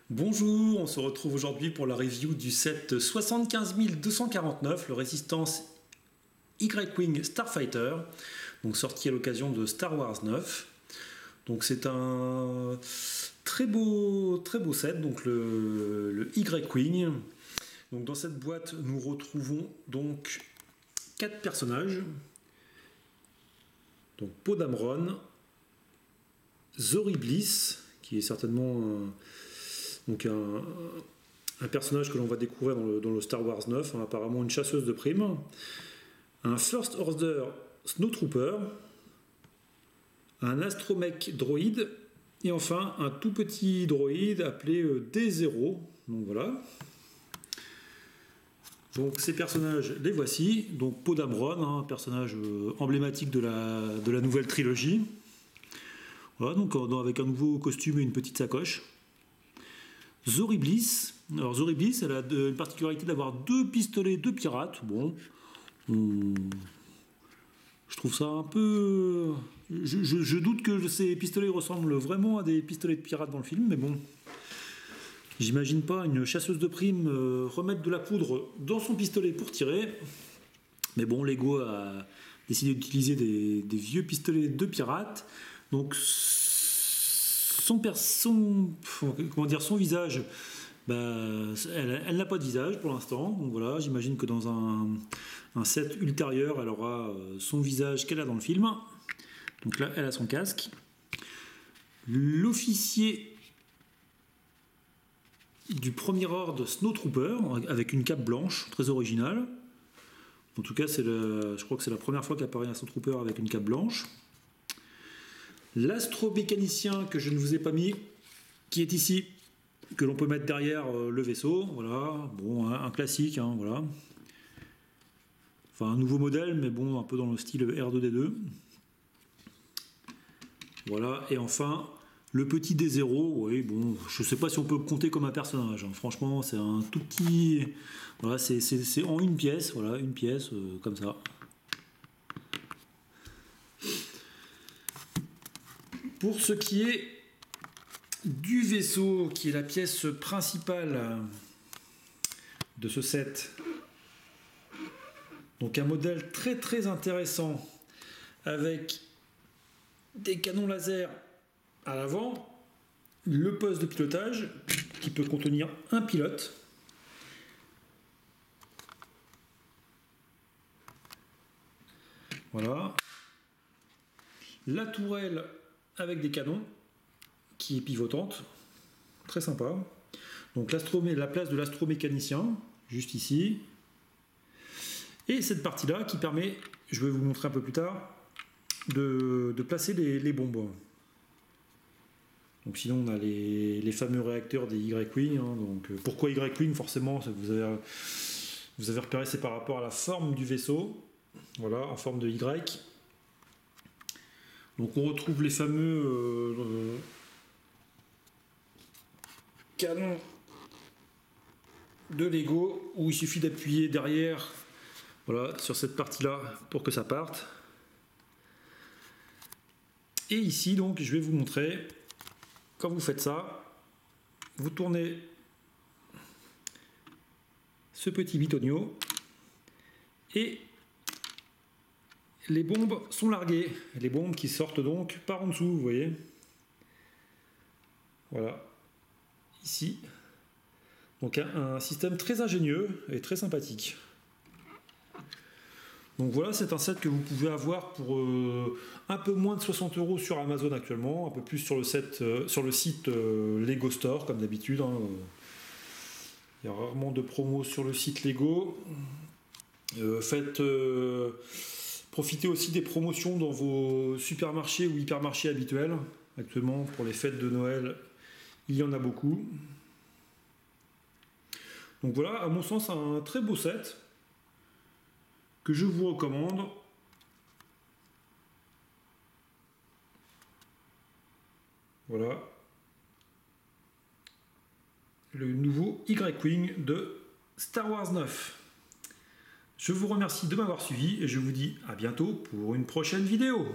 Bonjour, on se retrouve aujourd'hui pour la review du set 75249, le Résistance Y-Wing Starfighter, donc sorti à l'occasion de Star Wars 9. Donc c'est un très beau set, donc le Y-Wing. Donc dans cette boîte, nous retrouvons donc 4 personnages. Donc Poe Dameron, Zorii Bliss, qui est certainement un personnage que l'on va découvrir dans le Star Wars 9, apparemment une chasseuse de primes, un First Order Snowtrooper, un astromech droïde, et enfin un tout petit droïde appelé D0. Donc voilà. Donc ces personnages, les voici. Donc Poe Dameron, un personnage emblématique de la nouvelle trilogie. Voilà, donc avec un nouveau costume et une petite sacoche. Zorii Bliss. Alors Zorii Bliss, elle a une particularité d'avoir 2 pistolets de pirates. Bon, je trouve ça un peu... Je doute que ces pistolets ressemblent vraiment à des pistolets de pirates dans le film, mais bon... J'imagine pas une chasseuse de primes remettre de la poudre dans son pistolet pour tirer. Mais bon, Lego a décidé d'utiliser des vieux pistolets de pirates. Donc son visage, elle n'a pas de visage pour l'instant. Donc voilà, j'imagine que dans un set ultérieur, elle aura son visage qu'elle a dans le film. Donc là, elle a son casque. L'officier du premier ordre Snowtrooper avec une cape blanche, très originale. En tout cas, je crois que c'est la première fois qu'apparaît un Snowtrooper avec une cape blanche. L'astromécanicien que je ne vous ai pas mis, qui est ici, que l'on peut mettre derrière le vaisseau. Voilà, bon, un classique, voilà. Enfin, un nouveau modèle, mais bon, un peu dans le style R2D2. Voilà, et enfin... Le petit D0, oui, bon, je ne sais pas si on peut le compter comme un personnage. Franchement, c'est un tout petit... Voilà, c'est en une pièce, voilà, une pièce, comme ça. Pour ce qui est du vaisseau, qui est la pièce principale de ce set, donc un modèle très très intéressant, avec des canons laser à l'avant, le poste de pilotage qui peut contenir un pilote. Voilà. La tourelle avec des canons qui est pivotante. Très sympa. Donc la place de l'astromécanicien, juste ici. Et cette partie-là qui permet, je vais vous montrer un peu plus tard, de placer les bombes. Donc sinon on a les fameux réacteurs des Y-Wing. Donc pourquoi Y-Wing? Forcément, vous avez repéré, c'est par rapport à la forme du vaisseau. Voilà, en forme de Y. Donc on retrouve les fameux canons de Lego où il suffit d'appuyer derrière, voilà, sur cette partie-là pour que ça parte. Et ici donc je vais vous montrer. Quand vous faites ça, vous tournez ce petit bitonio et les bombes sont larguées. Les bombes qui sortent donc par en dessous, vous voyez. Voilà, ici. Donc un système très ingénieux et très sympathique. Donc voilà, c'est un set que vous pouvez avoir pour un peu moins de 60 € sur Amazon actuellement, un peu plus sur le site Lego Store comme d'habitude. Il y a rarement de promos sur le site Lego. Profitez aussi des promotions dans vos supermarchés ou hypermarchés habituels. Actuellement, pour les fêtes de Noël, il y en a beaucoup. Donc voilà, à mon sens, un très beau set que je vous recommande. Voilà. Le nouveau Y-Wing de Star Wars 9. Je vous remercie de m'avoir suivi et je vous dis à bientôt pour une prochaine vidéo.